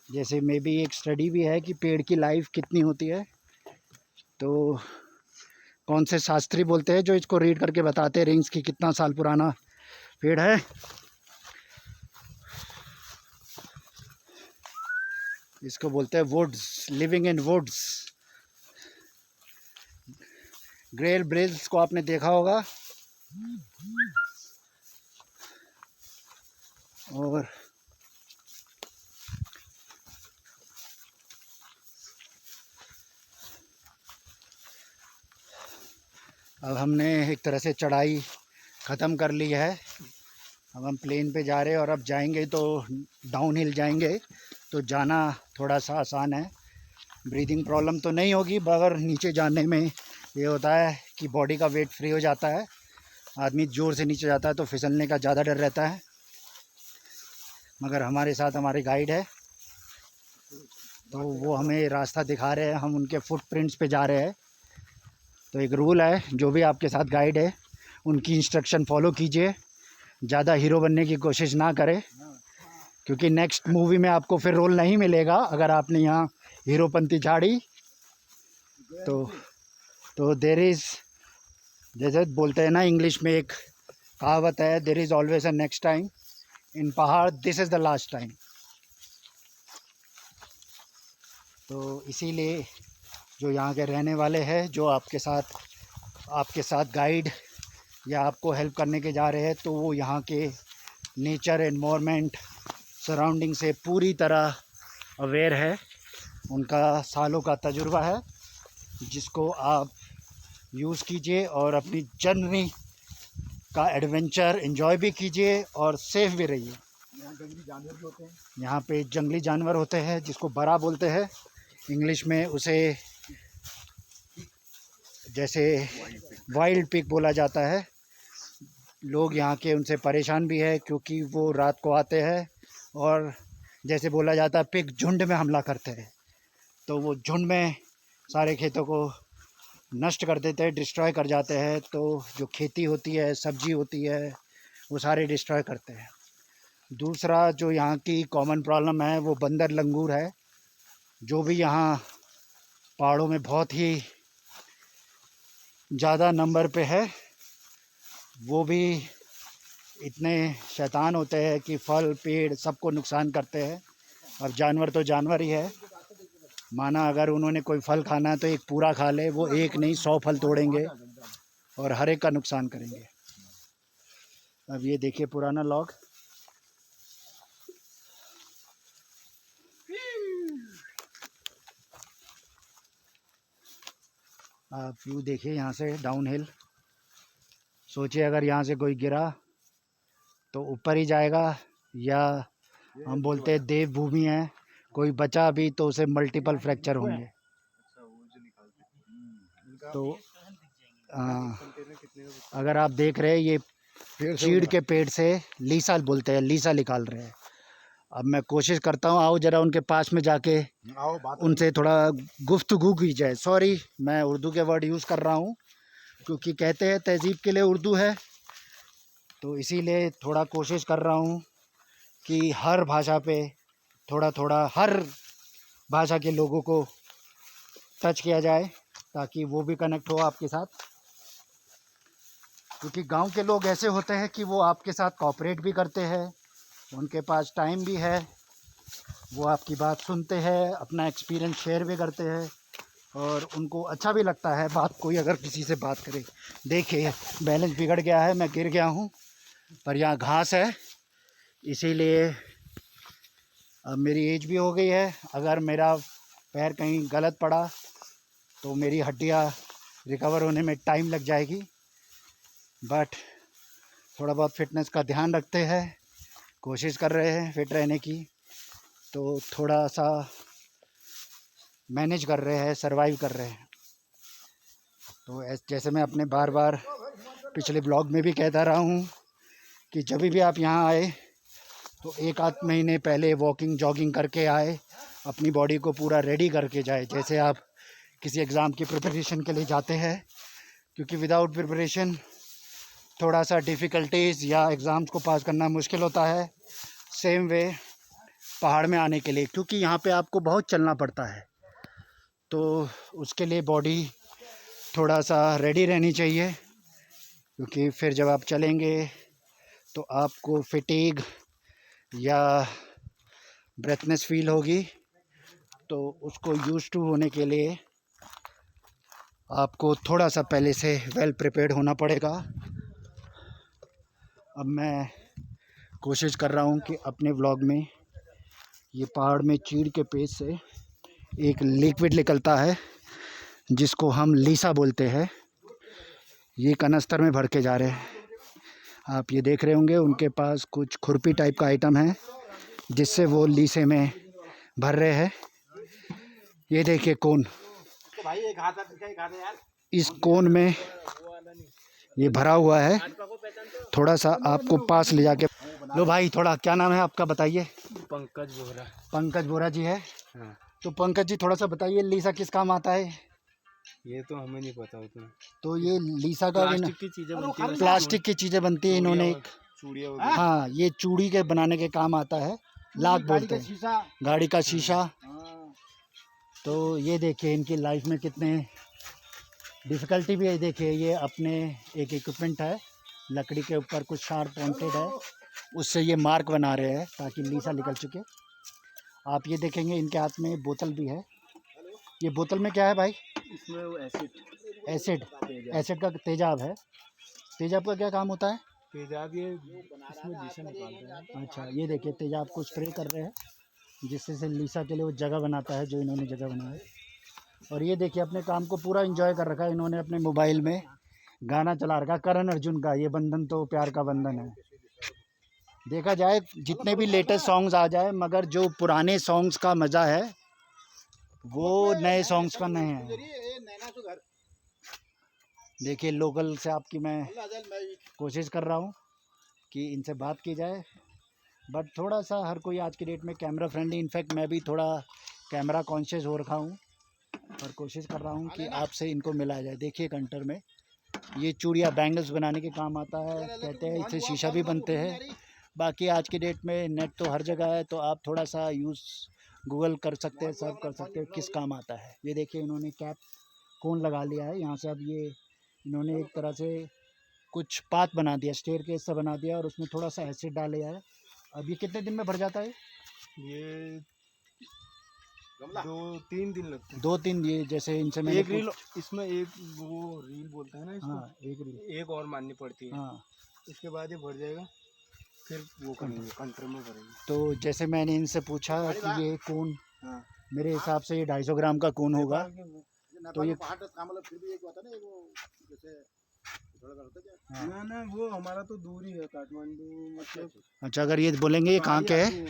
जैसे may be एक study भी है कि पेड़ की लाइफ कितनी होती है। तो कौन से शास्त्री बोलते हैं जो इसको रीड करके बताते हैं रिंग्स की कितना साल पुराना पेड़ है। इसको बोलते हैं वुड्स, लिविंग इन वुड्स। ग्रेल ब्रिल्स को आपने देखा होगा। और अब हमने एक तरह से चढ़ाई ख़त्म कर ली है। अब हम प्लेन पे जा रहे हैं और अब जाएंगे तो डाउन हिल जाएंगे, तो जाना थोड़ा सा आसान है। ब्रीदिंग प्रॉब्लम तो नहीं होगी, मगर नीचे जाने में ये होता है कि बॉडी का वेट फ्री हो जाता है। आदमी ज़ोर से नीचे जाता है तो फिसलने का ज़्यादा डर रहता है। मगर हमारे साथ हमारे गाइड है, तो वो हमें रास्ता दिखा रहे हैं, हम उनके फुटप्रिंट्स पे जा रहे हैं। तो एक रूल है, जो भी आपके साथ गाइड है उनकी इंस्ट्रक्शन फॉलो कीजिए। ज़्यादा हीरो बनने की कोशिश ना करें, क्योंकि नेक्स्ट मूवी में आपको फिर रोल नहीं मिलेगा अगर आपने यहाँ हीरोपंती झाड़ी। तो देर इज़, जैसे बोलते हैं ना इंग्लिश में एक कहावत है, there is always a next time. इन पहाड़ this is the last time. तो इसीलिए जो यहाँ के रहने वाले हैं, जो आपके साथ गाइड या आपको हेल्प करने के जा रहे हैं, तो वो यहाँ के नेचर एनवायरनमेंट सराउंडिंग से पूरी तरह अवेयर है। उनका सालों का तजुर्बा है, जिसको आप यूज़ कीजिए और अपनी जर्नी का एडवेंचर एंजॉय भी कीजिए और सेफ भी रहिए। यहाँ जंगली जानवर भी होते हैं। यहाँ पे जंगली जानवर होते हैं, जिसको बरा बोलते हैं इंग्लिश में, उसे जैसे वाइल्ड पिग बोला जाता है। लोग यहाँ के उनसे परेशान भी है, क्योंकि वो रात को आते हैं और जैसे बोला जाता है पिग झुंड में हमला करते हैं। तो वो झुंड में सारे खेतों को नष्ट कर देते हैं, डिस्ट्रॉय कर जाते हैं। तो जो खेती होती है, सब्जी होती है, वो सारे डिस्ट्रॉय करते हैं। दूसरा जो यहाँ की कॉमन प्रॉब्लम है वो बंदर लंगूर है, जो भी यहाँ पहाड़ों में बहुत ही ज़्यादा नंबर पे है। वो भी इतने शैतान होते हैं कि फल पेड़ सबको नुकसान करते हैं। अब जानवर तो जानवर ही है, माना अगर उन्होंने कोई फल खाना है तो एक पूरा खा ले, वो एक नहीं 100 फल तोड़ेंगे और हर एक का नुकसान करेंगे। अब ये देखिए पुराना लॉग। आप व्यू देखिए यहाँ से डाउन हिल। सोचिए अगर यहाँ से कोई गिरा तो ऊपर ही जाएगा, या हम बोलते हैं देवभूमि है, कोई बचा भी तो उसे मल्टीपल फ्रैक्चर होंगे। तो अगर आप देख रहे हैं ये चीड़ के पेड़ से लीसा बोलते हैं, लीसा निकाल रहे हैं। अब मैं कोशिश करता हूँ, आओ जरा उनके पास में जाके उनसे थोड़ा गुफ्तगू की जाए। सॉरी, मैं उर्दू के वर्ड यूज़ कर रहा हूँ, क्योंकि कहते हैं तहज़ीब के लिए उर्दू है, तो इसीलिए थोड़ा कोशिश कर रहा हूँ कि हर भाषा पे थोड़ा थोड़ा हर भाषा के लोगों को टच किया जाए, ताकि वो भी कनेक्ट हो आपके साथ। क्योंकि गांव के लोग ऐसे होते हैं कि वो आपके साथ कोऑपरेट भी करते हैं, उनके पास टाइम भी है, वो आपकी बात सुनते हैं, अपना एक्सपीरियंस शेयर भी करते हैं, और उनको अच्छा भी लगता है बात कोई अगर किसी से बात करे। देखिए बैलेंस बिगड़ गया है, मैं गिर गया हूँ, पर यहाँ घास है, इसीलिए अब मेरी एज भी हो गई है। अगर मेरा पैर कहीं गलत पड़ा तो मेरी हड्डियाँ रिकवर होने में टाइम लग जाएगी, बट थोड़ा बहुत फिटनेस का ध्यान रखते हैं, कोशिश कर रहे हैं फिट रहने की, तो थोड़ा सा मैनेज कर रहे हैं, सरवाइव कर रहे हैं। तो जैसे मैं अपने बार बार पिछले ब्लॉग में भी कहता रहा हूँ कि जब भी आप यहाँ आए तो 1 आध महीने पहले वॉकिंग जॉगिंग करके आए, अपनी बॉडी को पूरा रेडी करके जाए, जैसे आप किसी एग्ज़ाम की प्रिपरेशन के लिए जाते हैं। क्योंकि विदाउट प्रिपरेशन थोड़ा सा डिफ़िकल्टीज़ या एग्ज़ाम्स को पास करना मुश्किल होता है। सेम वे पहाड़ में आने के लिए, क्योंकि यहाँ पे आपको बहुत चलना पड़ता है, तो उसके लिए बॉडी थोड़ा सा रेडी रहनी चाहिए, क्योंकि फिर जब आप चलेंगे तो आपको फिटीग या ब्रेथनेस फील होगी, तो उसको यूज़ टू होने के लिए आपको थोड़ा सा पहले से वेल प्रिपेयर्ड होना पड़ेगा। अब मैं कोशिश कर रहा हूँ कि अपने व्लॉग में ये पहाड़ में चीड़ के पेज से एक लिक्विड निकलता है जिसको हम लीसा बोलते हैं, ये कनस्तर में भर के जा रहे हैं। आप ये देख रहे होंगे उनके पास कुछ खुरपी टाइप का आइटम है जिससे वो लीसे में भर रहे हैं। ये देखिए कोन, इस कोन में ये भरा हुआ है। थोड़ा सा आपको पास ले जाके लो भाई, थोड़ा क्या नाम है आपका बताइए? पंकज बोरा। पंकज बोरा जी है। हाँ। तो पंकज जी थोड़ा सा बताइए लीसा किस काम आता है? ये तो हमें नहीं पता उतना। तो ये लीसा का प्लास्टिक की चीजें बनती है। प्लास्टिक की चीज़ें बनती है, इन्होंने चूड़ियाँ। हाँ, ये चूड़ी के बनाने के काम आता है, लाख बोलते हैं, गाड़ी का शीशा। तो ये देखिए इनकी लाइफ में कितने डिफ़िकल्टी भी है। देखिए ये अपने एक इक्विपमेंट है, लकड़ी के ऊपर कुछ शार्प पॉइंटेड है, उससे ये मार्क बना रहे हैं ताकि लीसा निकल चुके। आप ये देखेंगे इनके हाथ में बोतल भी है। ये बोतल में क्या है भाई? इसमें वो एसिड का तेजाब है। तेजाब का क्या काम होता है? तेजाब ये इसमें लीसा निकालते हैं। अच्छा, ये देखिए तेजाब को स्प्रे कर रहे हैं जिससे से लीसा के लिए वो जगह बनाता है जो इन्होंने जगह बनाया है। और ये देखिए अपने काम को पूरा एंजॉय कर रखा है इन्होंने, अपने मोबाइल में गाना चला रखा करण अर्जुन का, ये बंधन तो प्यार का बंधन है। देखा जाए जितने भी लेटेस्ट सॉन्ग्स आ जाए, मगर जो पुराने सॉन्ग्स का मज़ा है वो नए सॉन्ग्स का नहीं है। देखिए लोकल से आपकी मैं कोशिश कर रहा हूँ कि इनसे बात की जाए, बट थोड़ा सा हर कोई आज की डेट में कैमरा फ्रेंडली, इनफैक्ट मैं भी थोड़ा कैमरा कॉन्शियस हो रखा हूँ और कोशिश कर रहा हूँ कि आपसे इनको मिलाया जाए। देखिए कंटर में ये चूड़ियाँ बैंगल्स बनाने के काम आता है, कहते हैं इससे शीशा भी बनते हैं। बाकी आज की डेट में नेट तो हर जगह है, तो आप थोड़ा सा यूज़ गूगल कर सकते हैं, सर्च कर सकते हैं किस काम आता है। ये देखिए इन्होंने कैप कोन लगा लिया है यहाँ से। अब ये इन्होंने एक तरह से कुछ पाथ बना दिया, स्टेयर केस सा बना दिया और उसमें थोड़ा सा एसिड डाल लिया है। अब ये कितने दिन में भर जाता है? ये 2-3 दिन लगते हैं। 2-3 ये जैसे इनसे मैंने एक रील, इसमें एक वो रील बोलते हैं ना इसको। हाँ, एक रील एक और माननी पड़ती है। हाँ, इसके बाद ये भर जाएगा, फिर वो करेंगे कंट्रोल में करेंगे। तो जैसे मैंने इनसे पूछा कि ये कोन, हाँ। मेरे हिसाब से ये 250 ग्राम का कोन होगा। तो ये ना ना वो हमारा तो दूर ही है, काठमांडू मतलब। अच्छा, अगर ये बोलेंगे ये कहाँ के है?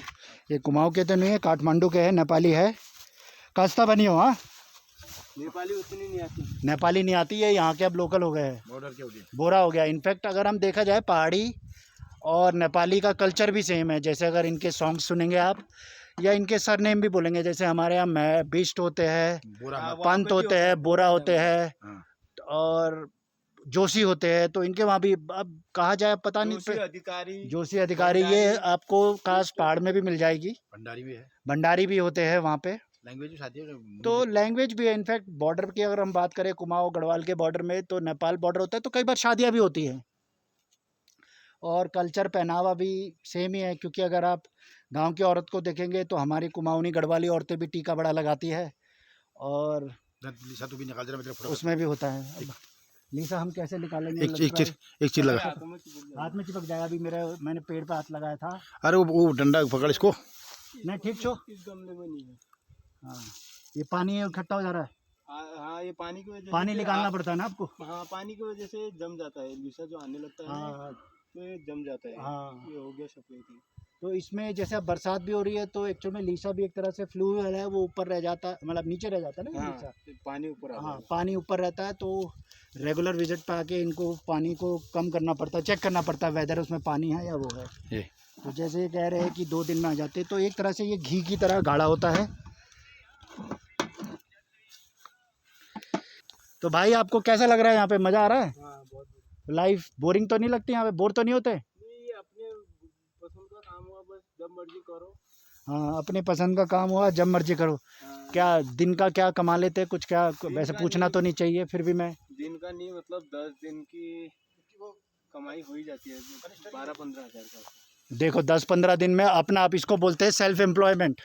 ये कुमाऊँ के तो नहीं है, काठमांडू के है, नेपाली है। कस्ता बनी हो? हाँ, नेपाली उतनी नहीं आती। नेपाली नहीं आती है, यहाँ के अब लोकल हो गए हैं, बॉर्डर के हो गए, बोरा हो गया। इनफैक्ट अगर हम देखा जाए पहाड़ी और नेपाली का कल्चर भी सेम है। जैसे अगर इनके सॉन्ग सुनेंगे आप या इनके सरनेम भी बोलेंगे, जैसे हमारे यहाँ मैं बिष्ट होते हैं, पंत होते हैं, बोरा होते हैं और जोशी होते हैं, तो इनके वहाँ भी अब कहा जाए पता नहीं, जोशी अधिकारी ये आपको कास्ट पहाड़ में भी मिल जाएगी। भंडारी भी है, भंडारी भी होते हैं वहाँ पे, लैंग्वेज भी शादी है। तो लैंग्वेज भी है। इनफैक्ट बॉर्डर की अगर हम बात करें कुमाऊँ गढ़वाल के बॉर्डर में, तो नेपाल बॉर्डर होता है, तो कई बार शादियाँ भी होती हैं और कल्चर पहनावा भी सेम ही है। क्योंकि अगर आप गांव की औरत को देखेंगे तो हमारी कुमाऊनी गढ़वाली औरतें भी टीका बड़ा लगाती है और लीसा तो भी निकाल दे रहा, उसमें भी होता है। अब लीसा हम कैसे निकालेंगे? एक चीज लगा हाथ में चिपक जाएगा। अभी मैंने पेड़ पे हाथ लगाया था। अरे वो डंडा पकड़ इसको। नहीं ठीक छो, इस गमले में नहीं है। हाँ, ये पानी इकट्ठा हो जा रहा है। हाँ, ये पानी की वजह से पानी निकालना पड़ता है ना आपको। हाँ, पानी की वजह से जम जाता है, लीसा जो आने लगता है हाँ, तो ये जम जाता है। हाँ, ये हो गया सफेद। तो इसमें जैसे अब बरसात भी हो रही है, तो एक्चुअल में लीसा भी एक तरह से फ्लूइड है, वो ऊपर रह जाता है, मतलब नीचे रह जाता है ना। हाँ, लीसा पानी ऊपर आता है। हाँ, पानी ऊपर रहता है, तो रेगुलर विजिट पे आके इनको पानी को कम करना पड़ता है, चेक करना पड़ता है वेदर उसमें पानी है या वो है। तो जैसे ये कह रहे हैं कि 2 दिन में आ जाते हैं, तो एक तरह से ये घी की तरह गाढ़ा होता है। तो भाई आपको कैसा लग रहा है यहाँ पे? मज़ा आ रहा है? हाँ, बहुत लाइफ बोरिंग तो नहीं लगती? यहाँ पे बोर तो नहीं होते? नहीं, अपने पसंद का काम हुआ, बस जब मर्जी करो। हाँ, अपने पसंद का काम हुआ जब मर्जी करो। हाँ, क्या दिन का क्या कमा लेते हैं कुछ, क्या वैसे का पूछना तो नहीं चाहिए, फिर भी मैं दिन का नहीं, मतलब 10 दिन की कमाई हो ही जाती है, 12-15 हज़ार का। देखो 10-15 दिन में अपना, आप इसको बोलते हैं सेल्फ एम्प्लॉयमेंट।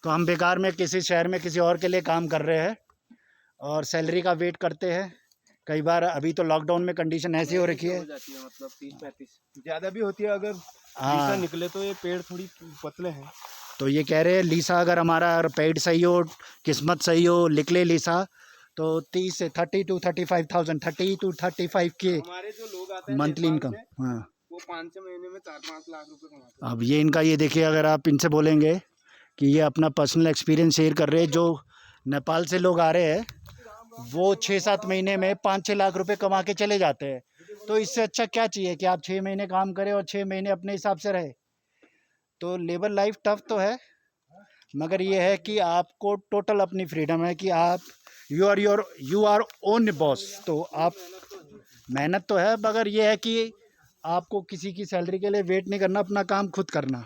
तो हम बेकार में किसी शहर में किसी और के लिए काम कर रहे हैं और सैलरी का वेट करते हैं। कई बार अभी तो लॉकडाउन में कंडीशन ऐसी हो रखी है। हो जाती है, मतलब 30-35 ज़्यादा भी होती है। अगर हाँ। लीसा निकले तो ये पेड़ थोड़ी पतले हैं। तो ये कह रहे हैं लीसा, अगर हमारा पेड सही हो, किस्मत सही हो, निकले लीसा, तो 30 से 30 to 35,000, 30 to 35 के हमारे जो लोग आते हैं मंथली नेपाल इनकम। से, हाँ, वो 5-6 महीने में 4-5 लाख रुपए कमाते हैं। अब ये इनका, ये देखिए, अगर आप इनसे बोलेंगे कि ये अपना पर्सनल एक्सपीरियंस शेयर कर रहे हैं, जो नेपाल से लोग आ रहे हैं वो 6-7 महीने में 5-6 लाख रुपए कमा के चले जाते हैं। तो इससे अच्छा क्या चाहिए कि आप 6 महीने काम करें और 6 महीने अपने हिसाब से रहे। तो लेबर लाइफ टफ तो है, मगर ये है कि आपको टोटल अपनी फ्रीडम है कि आप यू आर ओन बॉस। तो आप, मेहनत तो है, मगर ये है कि आपको किसी की सैलरी के लिए वेट नहीं करना, अपना काम खुद करना।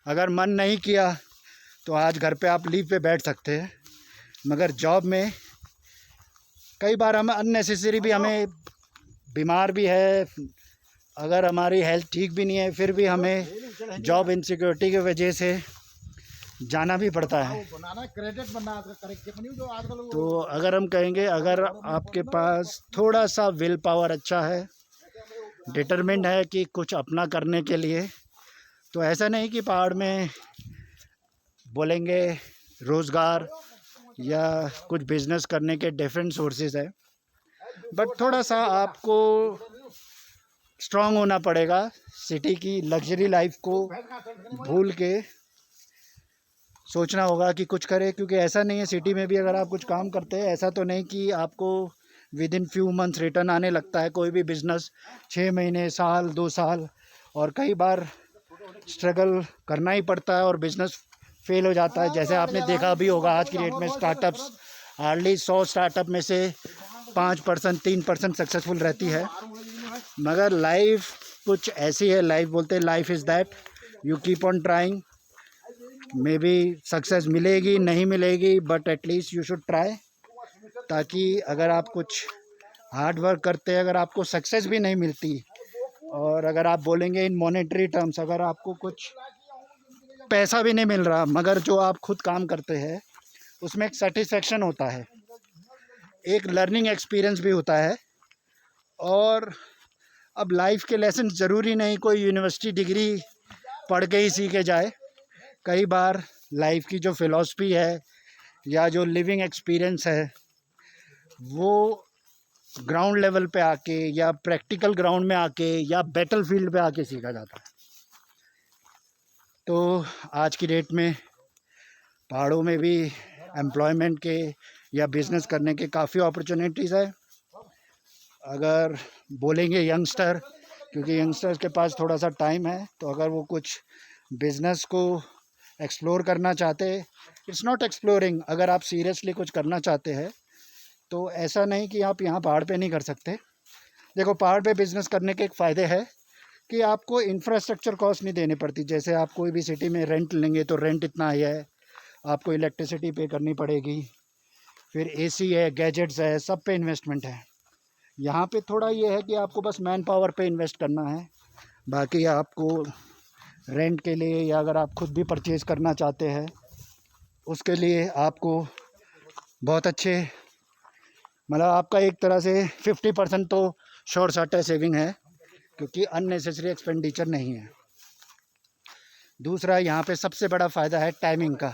अगर मन नहीं किया तो आज घर पे आप लीव पे बैठ सकते हैं, मगर जॉब में कई बार हम अननेसेसरी भी, हमें बीमार भी है, अगर हमारी हेल्थ ठीक भी नहीं है, फिर भी हमें जॉब इनसिक्योरिटी की वजह से जाना भी पड़ता है। तो अगर हम कहेंगे, अगर आपके पास थोड़ा सा विल पावर अच्छा है, डिटरमिन्ड है कि कुछ अपना करने के लिए, तो ऐसा नहीं कि पहाड़ में बोलेंगे रोज़गार या कुछ बिजनेस करने के डिफरेंट सोर्सेज है, बट थोड़ा सा आपको स्ट्रांग होना पड़ेगा। सिटी की लग्जरी लाइफ को भूल के सोचना होगा कि कुछ करें, क्योंकि ऐसा नहीं है, सिटी में भी अगर आप कुछ काम करते हैं, ऐसा तो नहीं कि आपको with in few months return आने लगता है। कोई भी बिजनेस 6 महीने, साल, 2 साल और कई बार स्ट्रगल करना ही पड़ता है और बिजनेस फेल हो जाता है। जैसे आपने देखा भी होगा आज की डेट में स्टार्टअप्स, हार्डली 100 स्टार्टअप में से 5%, 3% सक्सेसफुल रहती है। मगर लाइफ कुछ ऐसी है, लाइफ बोलते हैं life is that you keep on trying. May be success मिलेगी नहीं मिलेगी, but at least you should try, ताकि अगर आप कुछ हार्ड वर्क करते हैं, अगर आपको सक्सेस भी नहीं मिलती और अगर आप बोलेंगे इन मॉनेटरी टर्म्स, अगर आपको कुछ पैसा भी नहीं मिल रहा, मगर जो आप खुद काम करते हैं उसमें एक सेटिस्फेक्शन होता है, एक लर्निंग एक्सपीरियंस भी होता है। और अब लाइफ के लेसन ज़रूरी नहीं कोई यूनिवर्सिटी डिग्री पढ़ के ही सीखे जाए। कई बार लाइफ की जो फ़िलॉसफी है या जो लिविंग एक्सपीरियंस है, वो ग्राउंड लेवल पे आके या प्रैक्टिकल ग्राउंड में आके या बैटल फील्ड पे आके सीखा जाता है। तो आज की डेट में पहाड़ों में भी एम्प्लॉयमेंट के या बिज़नेस करने के काफ़ी अपॉर्चुनिटीज़ है। अगर बोलेंगे यंगस्टर, क्योंकि यंगस्टर्स के पास थोड़ा सा टाइम है, तो अगर वो कुछ बिज़नेस को एक्सप्लोर करना चाहते हैं, इट्स नॉट एक्सप्लोरिंग, अगर आप सीरियसली कुछ करना चाहते हैं तो ऐसा नहीं कि आप यहाँ पहाड़ पे नहीं कर सकते। देखो, पहाड़ पे बिज़नेस करने के एक फ़ायदे है कि आपको इंफ्रास्ट्रक्चर कॉस्ट नहीं देनी पड़ती। जैसे आप कोई भी सिटी में रेंट लेंगे तो रेंट इतना ही है, आपको इलेक्ट्रिसिटी पे करनी पड़ेगी, फिर एसी है, गैजेट्स है, सब पे इन्वेस्टमेंट है। यहाँ पे थोड़ा ये है कि आपको बस मैन पावर पे इन्वेस्ट करना है, बाकी आपको रेंट के लिए या अगर आप खुद भी परचेज़ करना चाहते हैं उसके लिए आपको बहुत अच्छे, मतलब आपका एक तरह से 50% तो श्योर शॉर्ट है सेविंग है, क्योंकि अननेसेसरी एक्सपेंडिचर नहीं है। दूसरा, यहाँ पे सबसे बड़ा फ़ायदा है टाइमिंग का।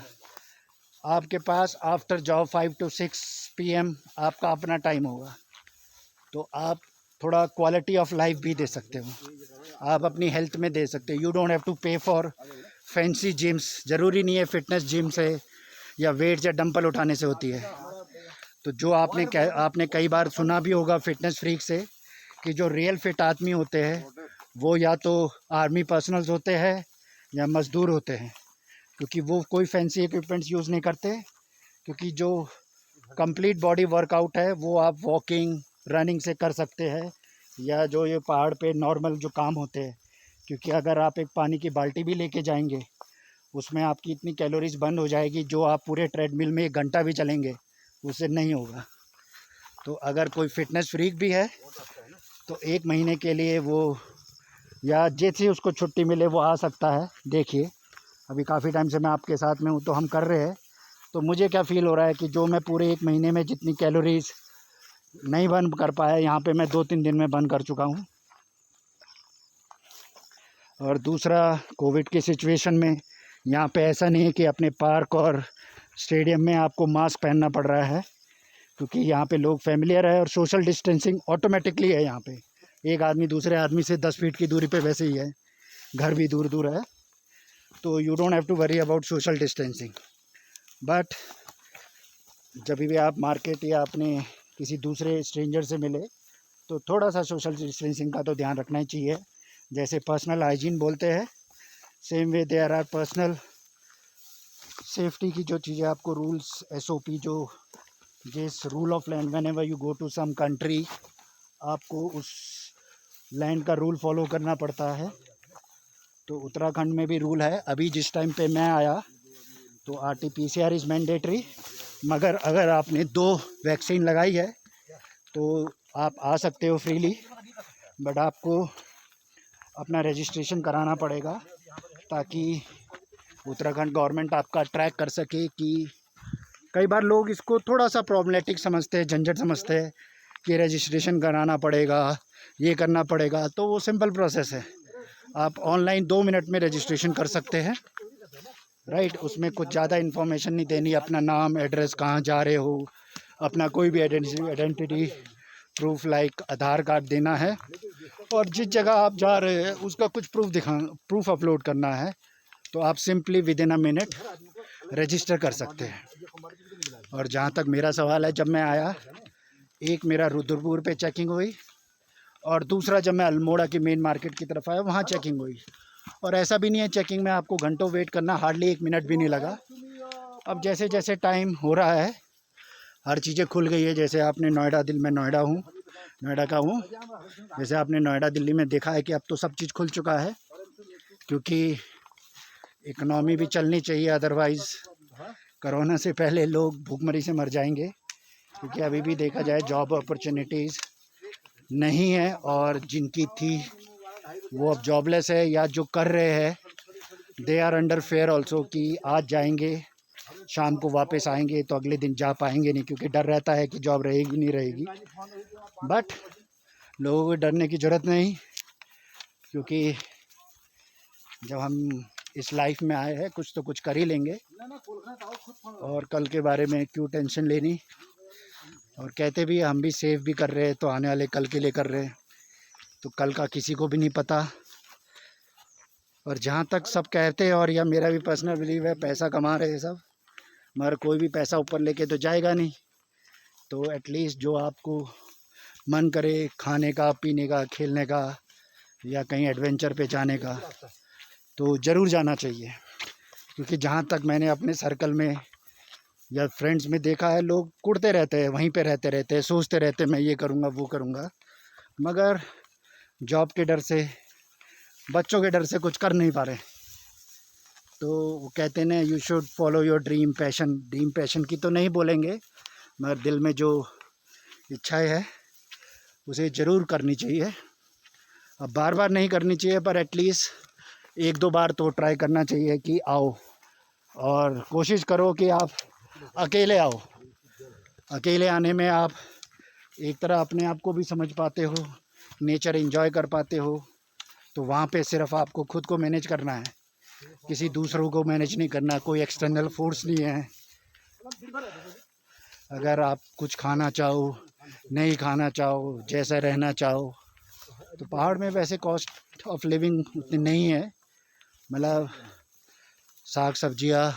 आपके पास आफ्टर जॉब 5 to 6 PM आपका अपना टाइम होगा, तो आप थोड़ा क्वालिटी ऑफ लाइफ भी दे सकते हो, आप अपनी हेल्थ में दे सकते हो। यू डोंट हैव टू पे फॉर फैंसी जिम्स। ज़रूरी नहीं है फिटनेस जिम से या वेट या डंपल उठाने से होती है। तो जो आपने कई बार सुना भी होगा फिटनेस फ्रीक से कि जो रियल फिट आदमी होते हैं वो या तो आर्मी पर्सनल्स होते हैं या मज़दूर होते हैं, क्योंकि वो कोई फैंसी इक्विपमेंट्स यूज़ नहीं करते, क्योंकि जो कंप्लीट बॉडी वर्कआउट है वो आप वॉकिंग, रनिंग से कर सकते हैं, या जो ये पहाड़ पे नॉर्मल जो काम होते हैं। क्योंकि अगर आप एक पानी की बाल्टी भी लेके जाएंगे उसमें आपकी इतनी कैलोरीज बर्न हो जाएगी जो आप पूरे ट्रेडमिल में 1 घंटा भी चलेंगे उससे नहीं होगा। तो अगर कोई फिटनेस फ्रीक भी है तो 1 महीने के लिए वो, या जैसे उसको छुट्टी मिले वो आ सकता है। देखिए अभी काफ़ी टाइम से मैं आपके साथ में हूँ तो हम कर रहे हैं, तो मुझे क्या फ़ील हो रहा है कि जो मैं पूरे 1 महीने में जितनी कैलोरीज नहीं बर्न कर पाया, यहाँ पे मैं 2-3 दिन में बर्न कर चुका हूँ। और दूसरा, कोविड की सिचुएशन में यहाँ पे ऐसा नहीं है कि अपने पार्क और स्टेडियम में आपको मास्क पहनना पड़ रहा है, क्योंकि यहाँ पे लोग फैमिलियर है और सोशल डिस्टेंसिंग ऑटोमेटिकली है। यहाँ पे एक आदमी दूसरे आदमी से 10 फीट की दूरी पे वैसे ही है, घर भी दूर दूर है, तो you don't have to worry about social distancing. But जब भी आप मार्केट या अपने किसी दूसरे स्ट्रेंजर से मिले तो थोड़ा सा सोशल डिस्टेंसिंग का तो ध्यान रखना ही चाहिए। जैसे पर्सनल हाइजीन बोलते हैं, same way there are personal safety की जो चीज़ें आपको रूल्स SOP, जो जिस rule of land, whenever you go to some country आपको उस लैंड का रूल फॉलो करना पड़ता है। तो उत्तराखंड में भी रूल है। अभी जिस टाइम पे मैं आया तो RT-PCR इज़ मैंडेटरी, मगर अगर आपने 2 वैक्सीन लगाई है तो आप आ सकते हो फ्रीली, बट आपको अपना रजिस्ट्रेशन कराना पड़ेगा ताकि उत्तराखंड गवर्नमेंट आपका ट्रैक कर सके। कि कई बार लोग इसको थोड़ा सा प्रॉब्लमेटिक समझते हैं, झंझट समझते हैं कि रजिस्ट्रेशन कराना पड़ेगा, ये करना पड़ेगा, तो वो सिंपल प्रोसेस है। आप ऑनलाइन 2 मिनट में रजिस्ट्रेशन कर सकते हैं, राइट। उसमें कुछ ज़्यादा इन्फॉर्मेशन नहीं देनी, अपना नाम, एड्रेस, कहाँ जा रहे हो, अपना कोई भी आइडेंटिटी प्रूफ लाइक आधार कार्ड देना है, और जिस जगह आप जा रहे हैं उसका कुछ प्रूफ अपलोड करना है, तो आप simply with in a minute register कर सकते हैं। और जहाँ तक मेरा सवाल है, जब मैं आया, एक मेरा रुद्रपुर पे चेकिंग हुई और दूसरा जब मैं अल्मोड़ा की मेन मार्केट की तरफ आया वहाँ चेकिंग हुई। और ऐसा भी नहीं है चेकिंग में आपको घंटों वेट करना, हार्डली 1 मिनट भी नहीं लगा। अब जैसे जैसे टाइम हो रहा है हर चीज़ें खुल गई है। जैसे आपने नोएडा, मैं नोएडा का हूँ, जैसे आपने नोएडा दिल्ली में देखा है कि अब तो सब चीज़ खुल चुका है, क्योंकि इकनॉमी भी चलनी चाहिए, अदरवाइज़ कोरोना से पहले लोग भूखमरी से मर जाएंगे। क्योंकि अभी भी देखा जाए जॉब अपॉर्चुनिटीज़ नहीं है, और जिनकी थी वो अब जॉबलेस है, या जो कर रहे हैं they are under fair also कि आज जाएंगे शाम को वापस आएंगे तो अगले दिन जा पाएंगे नहीं, क्योंकि डर रहता है कि जॉब रहेगी नहीं रहेगी। बट लोगों को डरने की ज़रूरत नहीं, क्योंकि जब हम इस लाइफ में आए हैं कुछ तो कुछ कर ही लेंगे, और कल के बारे में क्यों टेंशन लेनी। और कहते भी हम भी सेव भी कर रहे हैं, तो आने वाले कल के लिए कर रहे हैं, तो कल का किसी को भी नहीं पता। और जहाँ तक सब कहते हैं, और यह मेरा भी पर्सनल बिलीव है, पैसा कमा रहे हैं सब, मगर कोई भी पैसा ऊपर लेके तो जाएगा नहीं। तो एटलीस्ट जो आपको मन करे खाने का, पीने का, खेलने का, या कहीं एडवेंचर पे जाने का, तो ज़रूर जाना चाहिए। क्योंकि जहाँ तक मैंने अपने सर्कल में या फ्रेंड्स में देखा है, लोग कुड़ते रहते हैं, वहीं पे रहते हैं, सोचते रहते हैं मैं ये करूँगा वो करूँगा, मगर जॉब के डर से, बच्चों के डर से कुछ कर नहीं पा रहे। तो वो कहते हैं you should follow your dream passion की तो नहीं बोलेंगे, मगर दिल में जो इच्छाएं है उसे ज़रूर करनी चाहिए। अब बार बार नहीं करनी चाहिए, पर एटलीस्ट 1-2 बार तो ट्राई करना चाहिए कि आओ, और कोशिश करो कि आप अकेले आओ। अकेले आने में आप एक तरह अपने आप को भी समझ पाते हो, नेचर एंजॉय कर पाते हो। तो वहाँ पे सिर्फ आपको खुद को मैनेज करना है, किसी दूसरों को मैनेज नहीं करना, कोई एक्सटर्नल फोर्स नहीं है। अगर आप कुछ खाना चाहो, नहीं खाना चाहो, जैसा रहना चाहो, तो पहाड़ में वैसे कॉस्ट ऑफ लिविंग उतनी नहीं है, मतलब साग सब्जियाँ,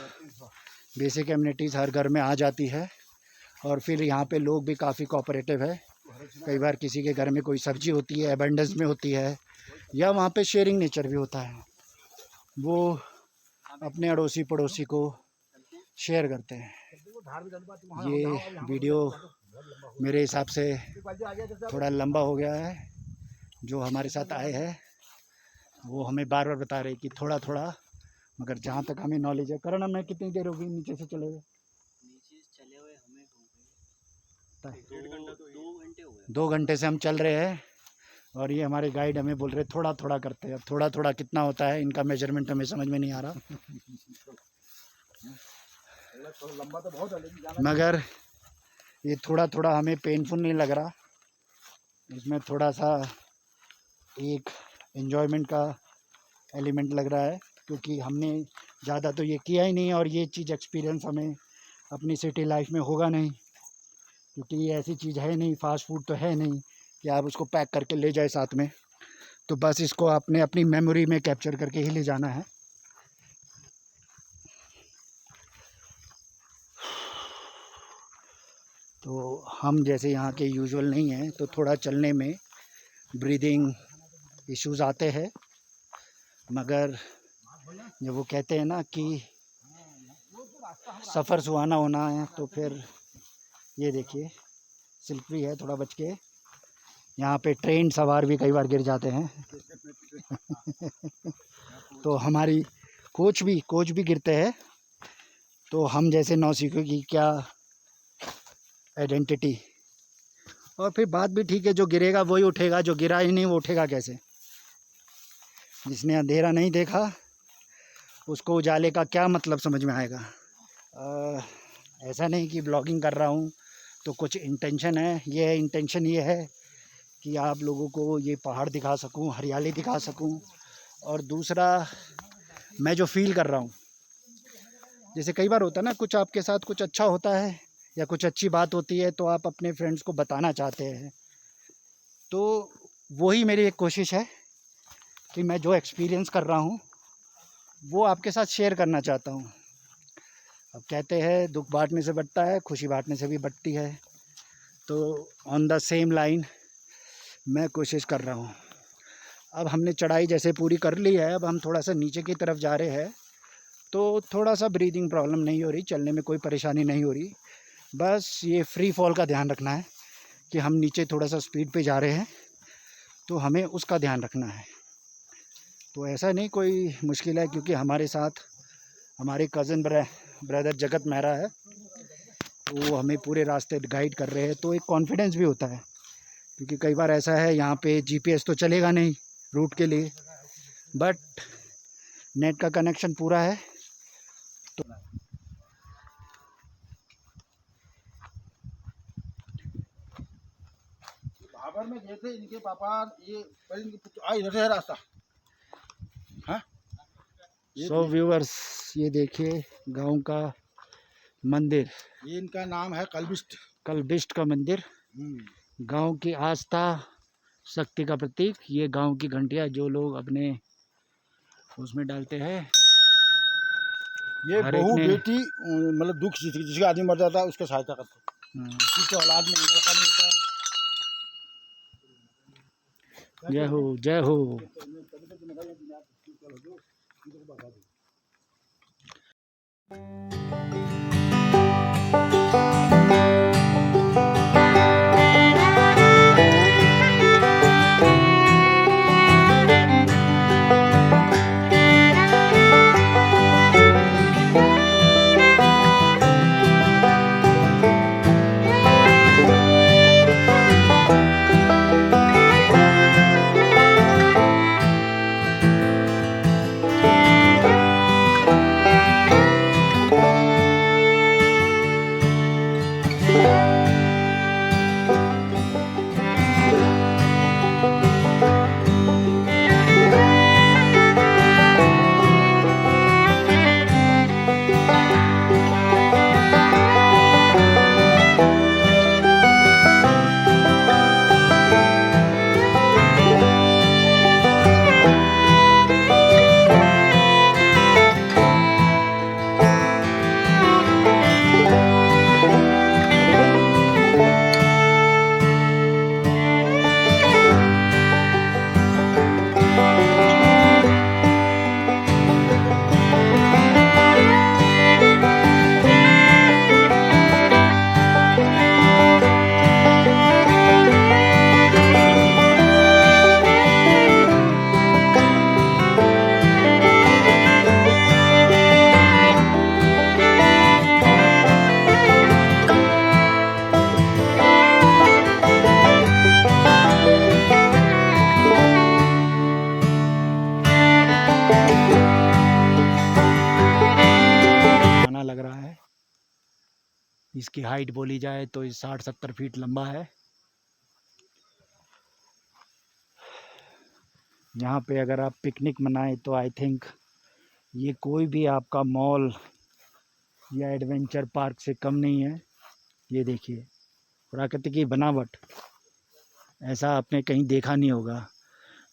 बेसिक एमिनिटीज़ हर घर में आ जाती है। और फिर यहाँ पे लोग भी काफ़ी कोऑपरेटिव है। कई बार किसी के घर में कोई सब्जी होती है, एबंडेंस में होती है, या वहाँ पे शेयरिंग नेचर भी होता है, वो अपने अड़ोसी पड़ोसी को शेयर करते हैं। ये वीडियो मेरे हिसाब से थोड़ा लंबा हो गया है। जो हमारे साथ आए हैं वो हमें बार बार बता रहे कि थोड़ा थोड़ा मगर जहाँ तक हमें नॉलेज है, करण हमें कितनी देर होगी नीचे से चले हुए? नीचे चले हुए हमें हो गए 2 घंटे हो गए। 2 घंटे से हम चल रहे हैं और ये हमारे गाइड हमें बोल रहे थोड़ा थोड़ा करते हैं। अब थोड़ा थोड़ा कितना होता है इनका मेजरमेंट हमें समझ में नहीं आ रहा, लंबा तो बहुत है लेकिन जाना मगर ये थोड़ा थोड़ा हमें पेनफुल नहीं लग रहा। इसमें थोड़ा सा एक एन्जॉयमेंट का एलिमेंट लग रहा है, क्योंकि हमने ज़्यादा तो ये किया ही नहीं और ये चीज़ एक्सपीरियंस हमें अपनी सिटी लाइफ में होगा नहीं, क्योंकि ये ऐसी चीज़ है नहीं, फास्ट फूड तो है नहीं कि आप उसको पैक करके ले जाए साथ में। तो बस इसको आपने अपनी मेमोरी में कैप्चर करके ही ले जाना है। तो हम जैसे यहाँ के यूजुअल नहीं हैं, तो थोड़ा चलने में ब्रीदिंग इश्यूज़ आते हैं, मगर जब वो कहते हैं ना कि सफ़र सुहाना होना है, तो फिर ये देखिए स्लिपरी है, थोड़ा बच के। यहाँ पे ट्रेन सवार भी कई बार गिर जाते हैं तो हमारी कोच भी गिरते हैं, तो हम जैसे नौसिखियों की क्या आइडेंटिटी। और फिर बात भी ठीक है, जो गिरेगा वही उठेगा, जो गिरा ही नहीं वो उठेगा कैसे? जिसने अंधेरा नहीं देखा उसको उजाले का क्या मतलब समझ में आएगा। ऐसा नहीं कि ब्लॉगिंग कर रहा हूँ तो कुछ इंटेंशन है। ये इंटेंशन ये है कि आप लोगों को ये पहाड़ दिखा सकूँ, हरियाली दिखा सकूँ, और दूसरा मैं जो फील कर रहा हूँ, जैसे कई बार होता है ना, कुछ आपके साथ कुछ अच्छा होता है या कुछ अच्छी बात होती है तो आप अपने फ्रेंड्स को बताना चाहते हैं, तो वही मेरी एक कोशिश है कि मैं जो एक्सपीरियंस कर रहा हूँ वो आपके साथ शेयर करना चाहता हूँ। अब कहते हैं दुख बांटने से बढ़ता है, खुशी बांटने से भी बढ़ती है, तो ऑन द सेम लाइन मैं कोशिश कर रहा हूँ। अब हमने चढ़ाई जैसे पूरी कर ली है, अब हम थोड़ा सा नीचे की तरफ जा रहे हैं, तो थोड़ा सा ब्रीदिंग प्रॉब्लम नहीं हो रही, चलने में कोई परेशानी नहीं हो रही। बस ये फ्री फॉल का ध्यान रखना है कि हम नीचे थोड़ा सा स्पीड पे जा रहे हैं, तो हमें उसका ध्यान रखना है। तो ऐसा नहीं कोई मुश्किल है, क्योंकि हमारे साथ हमारे कज़न ब्रदर जगत मेहरा है, वो हमें पूरे रास्ते गाइड कर रहे हैं, तो एक कॉन्फिडेंस भी होता है। क्योंकि कई बार ऐसा है यहाँ पे जीपीएस तो चलेगा नहीं रूट के लिए, बट नेट का कनेक्शन पूरा है। तो भाबर में गए थे इनके पापा, ये पहले इनके पुत्र इधर से है रास्ता। हाँ सो व्यूअर्स, ये देखिए गांव का मंदिर, ये इनका नाम है कल्बिस्ट। कल्बिस्ट का मंदिर, गांव की आस्था शक्ति का प्रतीक। ये गांव की घंटियां जो लोग अपने उसमें डालते हैं, ये हर एक बहू ने बेटी मतलब दुख जिसका आदमी मर जाता है उसका सहायता करते हैं, जिसके औलाद में लड़का नहीं होता है। जय हो जय हो। इसकी हाइट बोली जाए तो ये 60-70 फीट लंबा है। यहाँ पे अगर आप पिकनिक मनाएं तो आई थिंक ये कोई भी आपका मॉल या एडवेंचर पार्क से कम नहीं है। ये देखिए प्रकृति की बनावट, ऐसा आपने कहीं देखा नहीं होगा।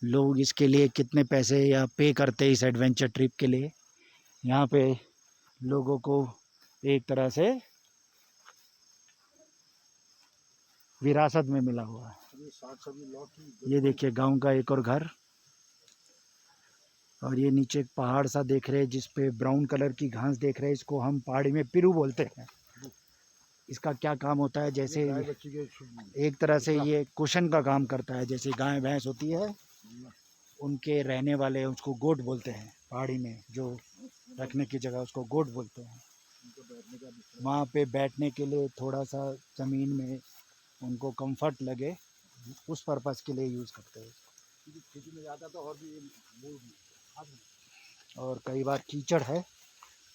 लोग इसके लिए कितने पैसे या पे करते हैं इस एडवेंचर ट्रिप के लिए। यहाँ पे लोगों को एक तरह से विरासत में मिला हुआ है। ये देखिए गांव का एक और घर, और ये नीचे एक पहाड़ सा देख रहे हैं जिस पे ब्राउन कलर की घास देख रहे हैं। इसको हम पहाड़ी में पिरू बोलते हैं। इसका क्या काम होता है, जैसे एक तरह से ये कुशन का काम करता है। जैसे गाय भैंस होती है, उनके रहने वाले उसको गोट बोलते हैं। पहाड़ी में जो रखने की जगह उसको गोट बोलते हैं। वहाँ पे बैठने के लिए थोड़ा सा ज़मीन में उनको कंफर्ट लगे, उस पर्पज़ के लिए यूज़ करते हैं। खेती में ज़्यादा तो और कई बार कीचड़ है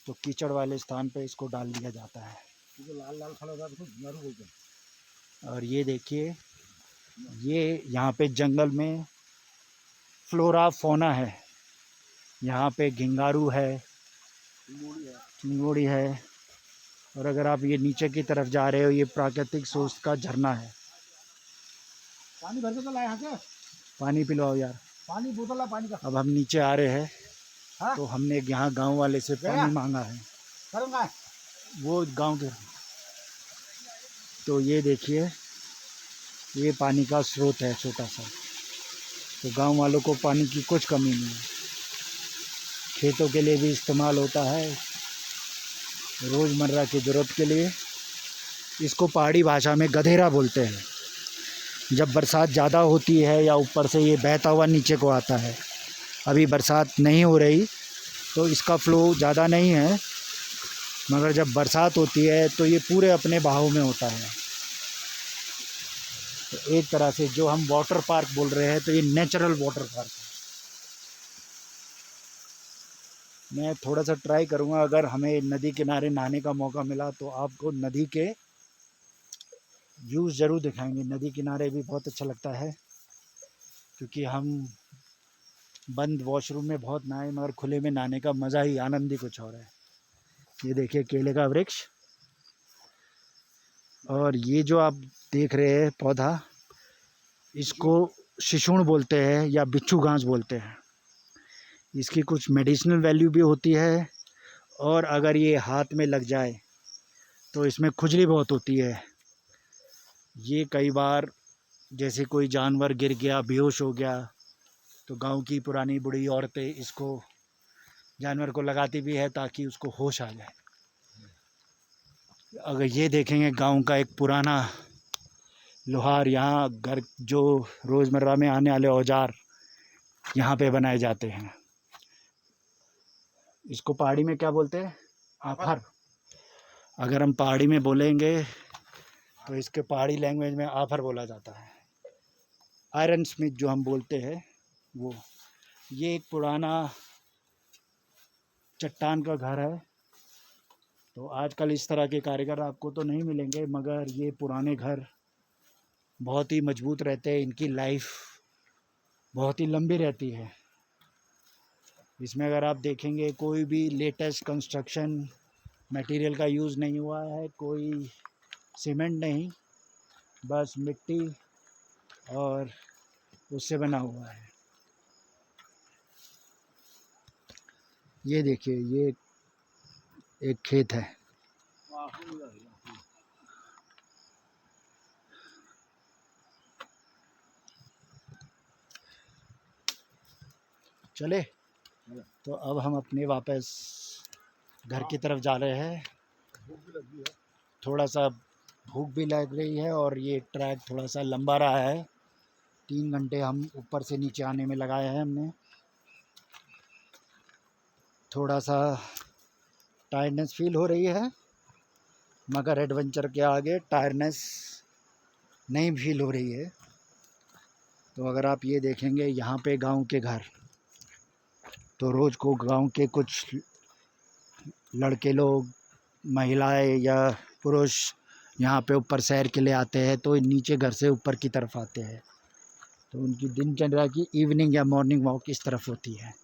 तो कीचड़ वाले स्थान पे इसको डाल दिया जाता है। लाल लाल खड़ा होता है तो झिंगारू बोलते हैं। और ये देखिए, ये यहाँ पे जंगल में फ्लोरा फौना है। यहाँ पे घिंगारू है, चिंगोड़ी है, और अगर आप ये नीचे की तरफ जा रहे हो, ये प्राकृतिक सोर्स का झरना है। पानी भर के तो लाए यहाँ, पानी पिलवाओ यार, पानी बोतल है पानी का। अब हम नीचे आ रहे हैं। हाँ? तो हमने यहाँ गांव वाले से पानी मांगा है, वो गांव के। तो ये देखिए, ये पानी का स्रोत है छोटा सा। तो गांव वालों को पानी की कुछ कमी नहीं है। खेतों के लिए भी इस्तेमाल होता है, रोज़मर्रा की ज़रूरत के लिए। इसको पहाड़ी भाषा में गधेरा बोलते हैं। जब बरसात ज़्यादा होती है या ऊपर से ये बहता हुआ नीचे को आता है, अभी बरसात नहीं हो रही तो इसका फ़्लो ज़्यादा नहीं है, मगर जब बरसात होती है तो ये पूरे अपने बहाव में होता है। तो एक तरह से जो हम वाटर पार्क बोल रहे हैं, तो ये नेचुरल वाटर पार्क है। मैं थोड़ा सा ट्राई करूँगा, अगर हमें नदी किनारे नहाने का मौका मिला तो आपको नदी के व्यूज़ ज़रूर दिखाएंगे। नदी किनारे भी बहुत अच्छा लगता है, क्योंकि हम बंद वॉशरूम में बहुत नहाए, मगर खुले में नहाने का मज़ा ही, आनंद ही कुछ और है। ये देखिए केले का वृक्ष, और ये जो आप देख रहे हैं पौधा, इसको शिशुण बोलते हैं या बिच्छू घास बोलते हैं। इसकी कुछ मेडिसिनल वैल्यू भी होती है, और अगर ये हाथ में लग जाए तो इसमें खुजली बहुत होती है। ये कई बार जैसे कोई जानवर गिर गया, बेहोश हो गया, तो गांव की पुरानी बूढ़ी औरतें इसको जानवर को लगाती भी है ताकि उसको होश आ जाए। अगर ये देखेंगे गांव का एक पुराना लोहार, यहाँ घर जो रोज़मर्रा में आने वाले औजार यहाँ पे बनाए जाते हैं। इसको पहाड़ी में क्या बोलते हैं? आफर। अगर हम पहाड़ी में बोलेंगे तो इसके पहाड़ी लैंग्वेज में आफर बोला जाता है। आयरन स्मिथ जो हम बोलते हैं वो। ये एक पुराना चट्टान का घर है। तो आजकल इस तरह के कारीगर आपको तो नहीं मिलेंगे, मगर ये पुराने घर बहुत ही मजबूत रहते हैं। इनकी लाइफ बहुत ही लंबी रहती है। इसमें अगर आप देखेंगे कोई भी लेटेस्ट कंस्ट्रक्शन मटेरियल का यूज़ नहीं हुआ है, कोई सीमेंट नहीं, बस मिट्टी और उससे बना हुआ है। ये देखिए, ये एक खेत है। चले तो अब हम अपने वापस घर की तरफ जा रहे हैं। थोड़ा सा भूख भी लग रही है, और ये ट्रैक थोड़ा सा लंबा रहा है। 3 घंटे हम ऊपर से नीचे आने में लगाए हैं हमने। थोड़ा सा टायर्डनेस फील हो रही है, मगर एडवेंचर के आगे टायर्डनेस नहीं फील हो रही है। तो अगर आप ये देखेंगे यहाँ पे गांव के घर, तो रोज़ को गांव के कुछ लड़के लोग, महिलाएं या पुरुष यहाँ पे ऊपर सैर के लिए आते हैं तो नीचे घर से ऊपर की तरफ आते हैं, तो उनकी दिनचर्या की इवनिंग या मॉर्निंग वॉक इस तरफ होती है।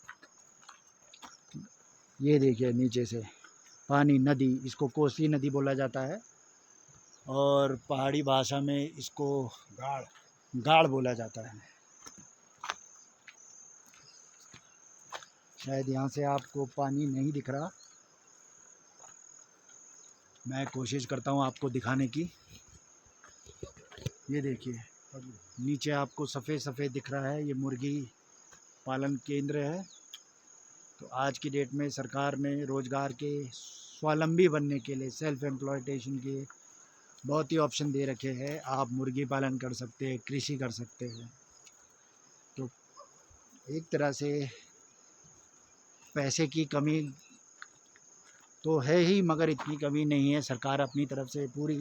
ये देखिए नीचे से पानी, नदी, इसको कोसी नदी बोला जाता है और पहाड़ी भाषा में इसको गाड़ बोला जाता है। शायद यहाँ से आपको पानी नहीं दिख रहा, मैं कोशिश करता हूँ आपको दिखाने की। ये देखिए नीचे आपको सफ़ेद सफ़ेद दिख रहा है, ये मुर्गी पालन केंद्र है। तो आज की डेट में सरकार ने रोज़गार के स्वावलंबी बनने के लिए, सेल्फ एम्प्लॉयटेशन के बहुत ही ऑप्शन दे रखे हैं। आप मुर्गी पालन कर सकते हैं, कृषि कर सकते हैं। तो एक तरह से पैसे की कमी तो है ही, मगर इतनी कमी नहीं है। सरकार अपनी तरफ से पूरी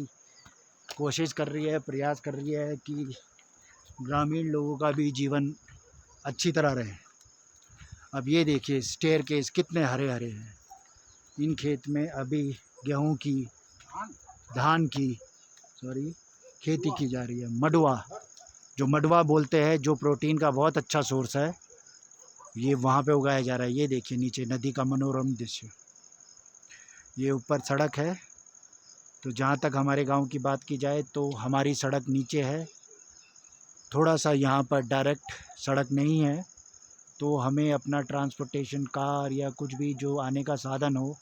कोशिश कर रही है, प्रयास कर रही है कि ग्रामीण लोगों का भी जीवन अच्छी तरह रहे। अब ये देखिए स्टेयरकेस कितने हरे हरे हैं। इन खेत में अभी गेहूं की, धान की खेती की जा रही है। मडुआ, जो मडुआ बोलते हैं, जो प्रोटीन का बहुत अच्छा सोर्स है, ये वहाँ पे उगाया जा रहा है। ये देखिए नीचे नदी का मनोरम दृश्य। ये ऊपर सड़क है। तो जहाँ तक हमारे गांव की बात की जाए तो हमारी सड़क नीचे है, थोड़ा सा यहाँ पर डायरेक्ट सड़क नहीं है, तो हमें अपना ट्रांसपोर्टेशन, कार या कुछ भी जो आने का साधन हो,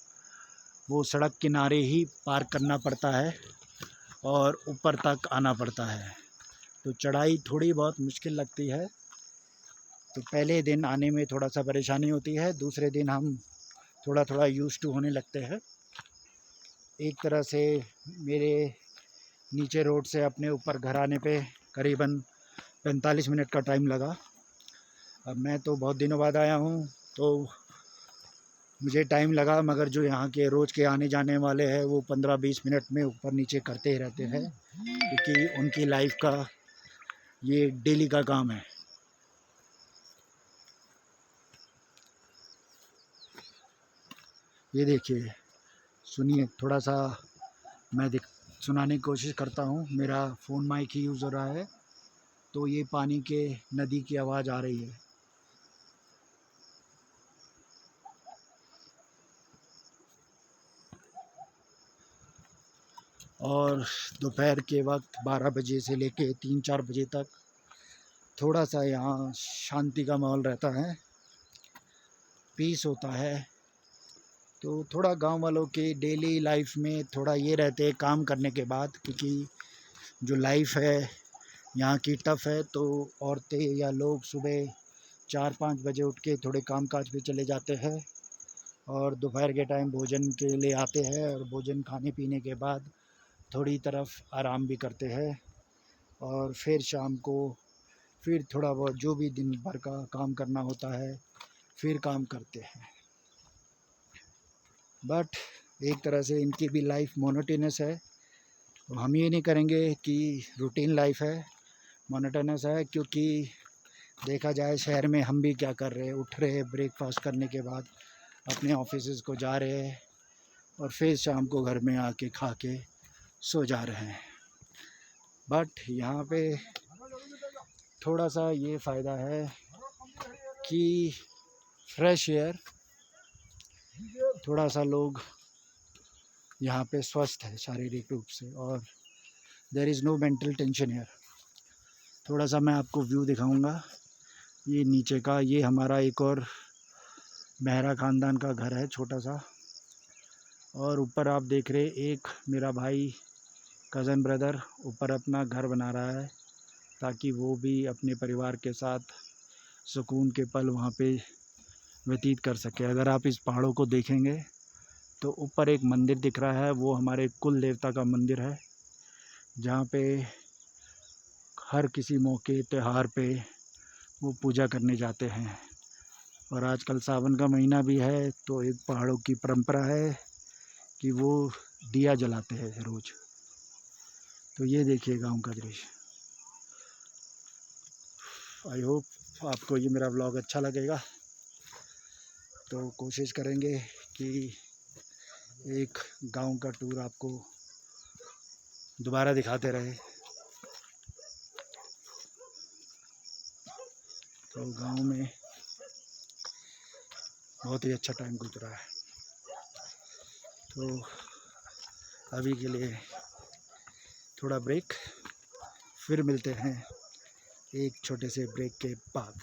वो सड़क किनारे ही पार्क करना पड़ता है और ऊपर तक आना पड़ता है। तो चढ़ाई थोड़ी बहुत मुश्किल लगती है। तो पहले दिन आने में थोड़ा सा परेशानी होती है, दूसरे दिन हम थोड़ा थोड़ा यूज़ टू होने लगते हैं। एक तरह से मेरे नीचे रोड से अपने ऊपर घर आने पे करीबन 45 मिनट का टाइम लगा। अब मैं तो बहुत दिनों बाद आया हूँ तो मुझे टाइम लगा, मगर जो यहाँ के रोज़ के आने जाने वाले हैं वो 15-20 मिनट में ऊपर नीचे करते ही रहते हैं, क्योंकि उनकी लाइफ का ये डेली का काम है। ये देखिए, सुनिए, थोड़ा सा मैं सुनाने की कोशिश करता हूँ। मेरा फ़ोन माइक ही यूज़ हो रहा है, तो ये पानी के नदी की आवाज़ आ रही है। और दोपहर के वक्त 12 बजे से लेके 3-4 बजे तक थोड़ा सा यहाँ शांति का माहौल रहता है, पीस होता है। तो थोड़ा गांव वालों के डेली लाइफ में थोड़ा ये रहते हैं काम करने के बाद, क्योंकि जो लाइफ है यहाँ की टफ़ है। तो औरतें या लोग सुबह 4-5 बजे उठ के थोड़े कामकाज पे चले जाते हैं और दोपहर के टाइम भोजन के लिए आते हैं, और भोजन खाने पीने के बाद थोड़ी तरफ आराम भी करते हैं, और फिर शाम को फिर थोड़ा बहुत जो भी दिन भर का काम करना होता है फिर काम करते हैं। बट एक तरह से इनकी भी लाइफ मोनोटोनस है। तो हम ये नहीं करेंगे कि रूटीन लाइफ है, मोनोटोनस है, क्योंकि देखा जाए शहर में हम भी क्या कर रहे हैं, उठ रहे हैं ब्रेकफास्ट करने के बाद अपने ऑफिसेज़ को जा रहे हैं और फिर शाम को घर में आके खा के सो जा रहे हैं। बट यहाँ पे थोड़ा सा ये फ़ायदा है कि फ्रेश एयर, थोड़ा सा लोग यहाँ पे स्वस्थ है शारीरिक रूप से, और there is no mental tension here. थोड़ा सा मैं आपको व्यू दिखाऊंगा ये नीचे का। ये हमारा एक और मेहरा ख़ानदान का घर है छोटा सा, और ऊपर आप देख रहे एक मेरा भाई, कज़न ब्रदर ऊपर अपना घर बना रहा है, ताकि वो भी अपने परिवार के साथ सुकून के पल वहाँ पे व्यतीत कर सके। अगर आप इस पहाड़ों को देखेंगे तो ऊपर एक मंदिर दिख रहा है, वो हमारे कुल देवता का मंदिर है, जहाँ पे हर किसी मौके त्यौहार पे वो पूजा करने जाते हैं। और आजकल सावन का महीना भी है, तो एक पहाड़ों की परंपरा है कि वो दिया जलाते हैं रोज़। तो ये देखिए गांव का दृश्य। आई होप आपको ये मेरा व्लॉग अच्छा लगेगा। तो कोशिश करेंगे कि एक गांव का टूर आपको दोबारा दिखाते रहे। तो गांव में बहुत ही अच्छा टाइम गुजरा है। तो अभी के लिए थोड़ा ब्रेक, फिर मिलते हैं एक छोटे से ब्रेक के बाद।